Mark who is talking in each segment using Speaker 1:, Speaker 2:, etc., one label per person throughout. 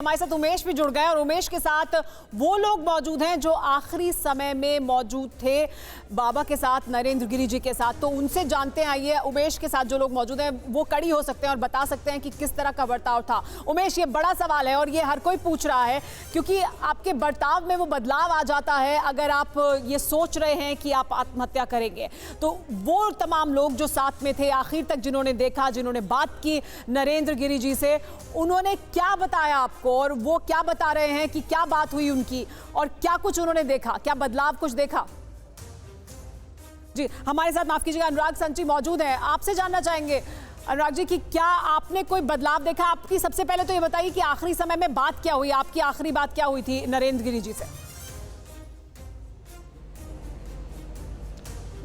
Speaker 1: हमारे साथ उमेश भी जुड़ गए और उमेश के साथ वो लोग मौजूद हैं जो आखिरी समय में मौजूद थे बाबा के साथ, नरेंद्र गिरी जी के साथ। तो उनसे जानते हैं, आइए उमेश के साथ जो लोग मौजूद हैं वो कड़ी हो सकते हैं और बता सकते हैं कि किस तरह का बर्ताव था। उमेश, ये बड़ा सवाल है और ये हर कोई पूछ रहा है क्योंकि आपके बर्ताव में वो बदलाव आ जाता है अगर आप ये सोच रहे हैं कि आप आत्महत्या करेंगे। तो वो तमाम लोग जो साथ में थे आखिर तक, जिन्होंने देखा, जिन्होंने बात की नरेंद्र गिरी जी से, उन्होंने क्या बताया आपको और वो क्या बता रहे हैं कि क्या बात हुई उनकी और क्या कुछ उन्होंने देखा, क्या बदलाव कुछ देखा? जी, हमारे साथ माफ कीजिएगा अनुराग संची मौजूद हैं। आपसे जानना चाहेंगे अनुराग जी कि क्या आपने कोई बदलाव देखा? आपकी सबसे पहले तो ये बताइए कि आखिरी समय में बात क्या हुई, आपकी आखिरी बात क्या हुई थी नरेंद्र गिरी जी से?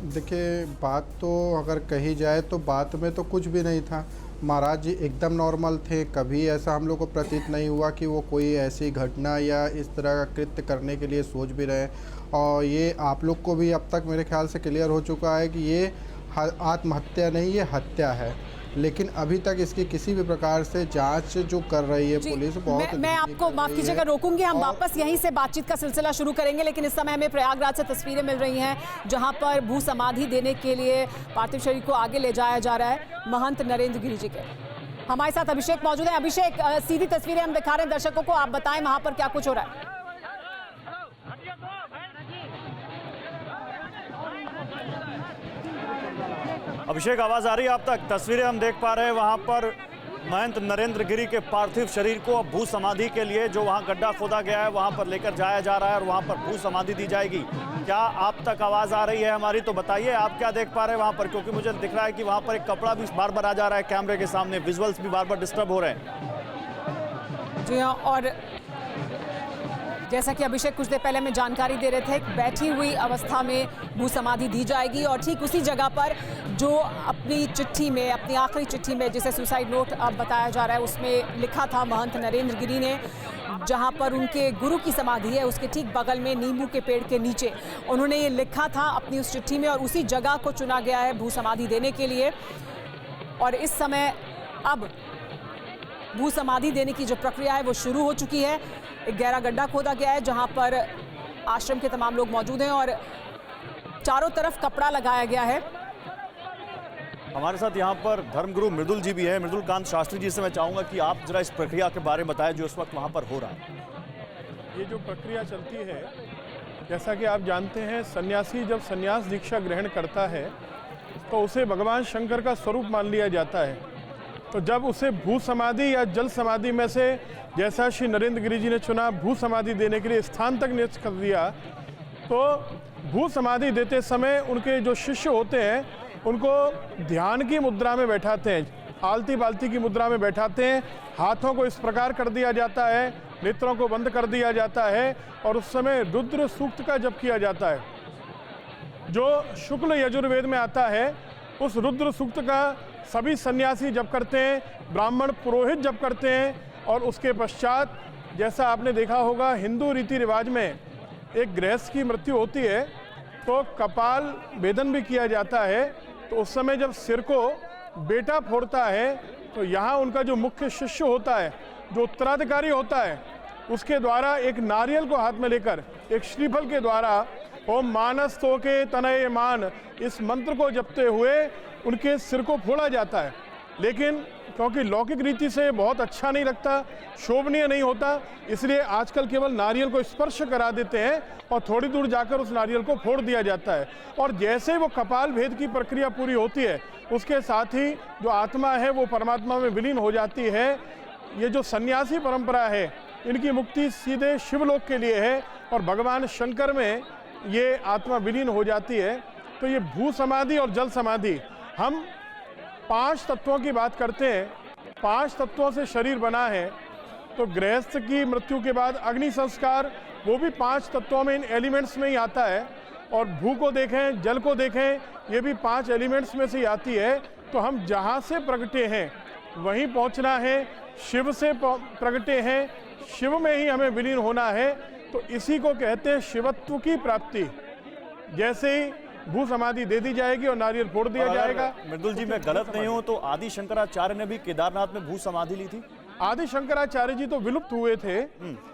Speaker 2: देखिए, बात तो अगर कही जाए तो बात में तो कुछ भी नहीं था। महाराज जी एकदम नॉर्मल थे, कभी ऐसा हम लोग को प्रतीत नहीं हुआ कि वो कोई ऐसी घटना या इस तरह का कृत्य करने के लिए सोच भी रहे। और ये आप लोग को भी अब तक मेरे ख्याल से क्लियर हो चुका है कि ये आत्महत्या नहीं, ये हत्या है। लेकिन अभी तक इसकी किसी भी प्रकार से जांच जो कर रही है पुलिस, बहुत
Speaker 1: मैं आपको माफ कीजिएगा रोकूंगी, हम वापस यहीं से बातचीत का सिलसिला शुरू करेंगे। लेकिन इस समय हमें प्रयागराज से तस्वीरें मिल रही हैं जहां पर भू समाधि देने के लिए पार्थिव शरीर को आगे ले जाया जा रहा है महंत नरेंद्र गिरी जी के। हमारे साथ अभिषेक मौजूद है। अभिषेक, सीधी तस्वीरें हम दिखा रहे हैं दर्शकों को, आप बताएं वहां पर क्या कुछ हो रहा है।
Speaker 3: अभिषेक, आवाज आ रही है आप तक? तस्वीरें हम देख पा रहे हैं वहां पर महंत नरेंद्र गिरी के पार्थिव शरीर को अब भू समाधि के लिए जो वहां गड्ढा खोदा गया है वहां पर लेकर जाया जा रहा है और वहां पर भू समाधि दी जाएगी। क्या आप तक आवाज आ रही है हमारी? तो बताइए आप क्या देख पा रहे हैं वहां पर, क्योंकि मुझे दिख रहा है कि वहां पर एक कपड़ा भी बार बार आ जा रहा है कैमरे के सामने, विजुअल्स भी बार बार डिस्टर्ब हो रहे हैं।
Speaker 1: जी हाँ, और जैसा कि अभिषेक कुछ देर पहले हमें जानकारी दे रहे थे, बैठी हुई अवस्था में भू समाधि दी जाएगी और ठीक उसी जगह पर जो अपनी चिट्ठी में, अपनी आखिरी चिट्ठी में जिसे सुसाइड नोट अब बताया जा रहा है, उसमें लिखा था महंत नरेंद्र गिरी ने, जहां पर उनके गुरु की समाधि है उसके ठीक बगल में नींबू के पेड़ के नीचे उन्होंने ये लिखा था अपनी उस चिट्ठी में और उसी जगह को चुना गया है भू समाधि देने के लिए। और इस समय अब भू समाधि देने की जो प्रक्रिया है वो शुरू हो चुकी है। एक गहरा गड्ढा खोदा गया है जहां पर आश्रम के तमाम लोग मौजूद हैं और चारों तरफ कपड़ा लगाया गया है।
Speaker 3: हमारे साथ यहाँ पर धर्मगुरु मृदुल जी भी है। मृदुल कांत शास्त्री जी से मैं चाहूंगा कि आप जरा इस प्रक्रिया के बारे में बताएं जो इस वक्त वहाँ पर हो रहा है।
Speaker 4: ये जो प्रक्रिया चलती है, जैसा कि आप जानते हैं, सन्यासी जब सन्यास दीक्षा ग्रहण करता है तो उसे भगवान शंकर का स्वरूप मान लिया जाता है। तो जब उसे भू समाधि या जल समाधि में से, जैसा श्री नरेंद्र गिरी जी ने चुना भू समाधि देने के लिए स्थान तक नियुक्त कर दिया, तो भू समाधि देते समय उनके जो शिष्य होते हैं उनको ध्यान की मुद्रा में बैठाते हैं, आलती पालती की मुद्रा में बैठाते हैं। हाथों को इस प्रकार कर दिया जाता है, नेत्रों को बंद कर दिया जाता है और उस समय रुद्र सूक्त का जप किया जाता है जो शुक्ल यजुर्वेद में आता है। उस रुद्र सूक्त का सभी सन्यासी जप करते हैं, ब्राह्मण पुरोहित जप करते हैं। और उसके पश्चात, जैसा आपने देखा होगा, हिंदू रीति रिवाज में एक गृहस्थ की मृत्यु होती है तो कपाल भेदन भी किया जाता है। तो उस समय जब सिर को बेटा फोड़ता है तो यहाँ उनका जो मुख्य शिष्य होता है, जो उत्तराधिकारी होता है, उसके द्वारा एक नारियल को हाथ में लेकर एक श्रीफल के द्वारा ओम मानस तो के तनय मान, इस मंत्र को जपते हुए उनके सिर को फोड़ा जाता है। लेकिन क्योंकि लौकिक रीति से बहुत अच्छा नहीं लगता, शोभनीय नहीं होता, इसलिए आजकल केवल नारियल को स्पर्श करा देते हैं और थोड़ी दूर जाकर उस नारियल को फोड़ दिया जाता है। और जैसे वो कपाल भेद की प्रक्रिया पूरी होती है, उसके साथ ही जो आत्मा है वो परमात्मा में विलीन हो जाती है। ये जो सन्यासी परंपरा है, इनकी मुक्ति सीधे शिवलोक के लिए है और भगवान शंकर में ये आत्मा विलीन हो जाती है। तो ये भू समाधि और जल समाधि, हम 5 तत्वों की बात करते हैं, 5 तत्वों से शरीर बना है। तो गृहस्थ की मृत्यु के बाद अग्नि संस्कार, वो भी 5 तत्वों में, इन एलिमेंट्स में ही आता है। और भू को देखें, जल को देखें, ये भी 5 एलिमेंट्स में से ही आती है। तो हम जहाँ से प्रगटे हैं वहीं पहुँचना है, शिव से प्रगटे हैं, शिव में ही हमें विलीन होना है। तो इसी को कहते हैं शिवत्व की प्राप्ति। जैसे ही भू समाधि दे दी जाएगी और नारियल फोड़ दिया जाएगा।
Speaker 3: मृदुल जी, मैं गलत नहीं हूं तो आदि शंकराचार्य ने भी केदारनाथ में भू समाधि ली थी?
Speaker 4: आदि शंकराचार्य जी तो विलुप्त हुए थे,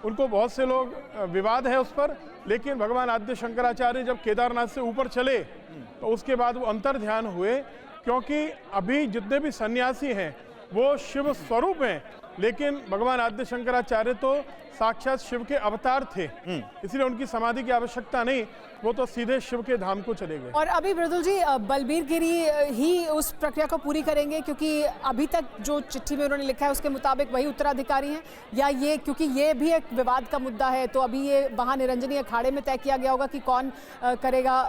Speaker 4: उनको बहुत से लोग विवाद है उस पर, लेकिन भगवान आद्य शंकराचार्य जब केदारनाथ से ऊपर चले तो उसके बाद वो अंतर ध्यान हुए, क्योंकि अभी जितने भी सन्यासी हैं वो शिव स्वरूप हैं, लेकिन भगवान आद्य शंकराचार्य तो साक्षात शिव के अवतार थे, इसलिए उनकी समाधि की आवश्यकता नहीं, वो तो सीधे शिव के धाम को चले गए।
Speaker 1: और अभी मृदुल जी बलबीर गिरी ही उस प्रक्रिया को पूरी करेंगे, क्योंकि अभी तक जो चिट्ठी में उन्होंने लिखा है उसके मुताबिक वही उत्तराधिकारी हैं, या ये क्योंकि ये भी एक विवाद का मुद्दा है तो अभी ये वहाँ निरंजनी अखाड़े में तय किया गया होगा कि कौन करेगा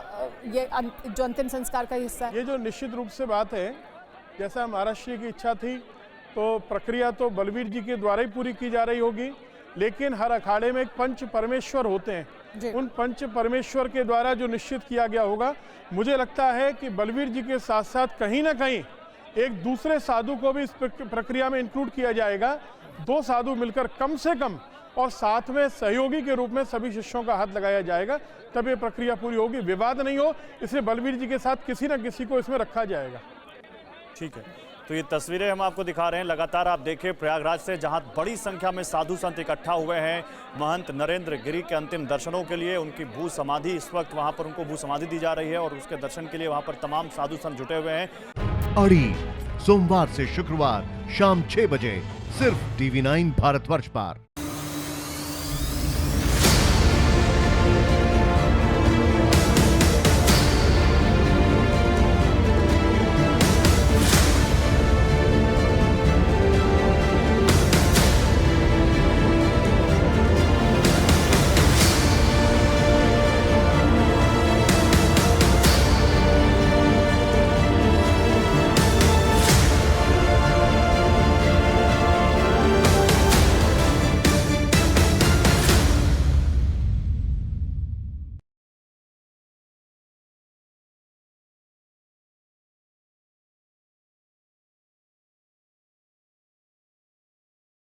Speaker 1: ये जो अंतिम संस्कार का हिस्सा है?
Speaker 4: ये जो निश्चित रूप से बात है, जैसा महाराष्ट्र की इच्छा थी तो प्रक्रिया तो बलबीर जी के द्वारा ही पूरी की जा रही होगी, लेकिन हर अखाड़े में एक पंच परमेश्वर होते हैं, उन पंच परमेश्वर के द्वारा जो निश्चित किया गया होगा। मुझे लगता है कि बलबीर जी के साथ साथ कहीं ना कहीं एक दूसरे साधु को भी इस प्रक्रिया में इंक्लूड किया जाएगा, 2 साधु मिलकर कम से कम, और साथ में सहयोगी के रूप में सभी शिष्यों का हाथ लगाया जाएगा, तब ये प्रक्रिया पूरी होगी, विवाद नहीं हो, इसलिए बलबीर जी के साथ किसी न किसी को इसमें रखा जाएगा।
Speaker 3: ठीक है, तो ये तस्वीरें हम आपको दिखा रहे हैं। लगातार आप देखिए प्रयागराज से जहां बड़ी संख्या में साधु संत इकट्ठा हुए हैं महंत नरेंद्र गिरी के अंतिम दर्शनों के लिए। उनकी भू समाधि इस वक्त वहां पर उनको भू समाधि दी जा रही है और उसके दर्शन के लिए वहां पर तमाम साधु संत जुटे हुए हैं।
Speaker 5: अड़ी सोमवार से शुक्रवार शाम 6 बजे सिर्फ TV9 भारतवर्ष पर।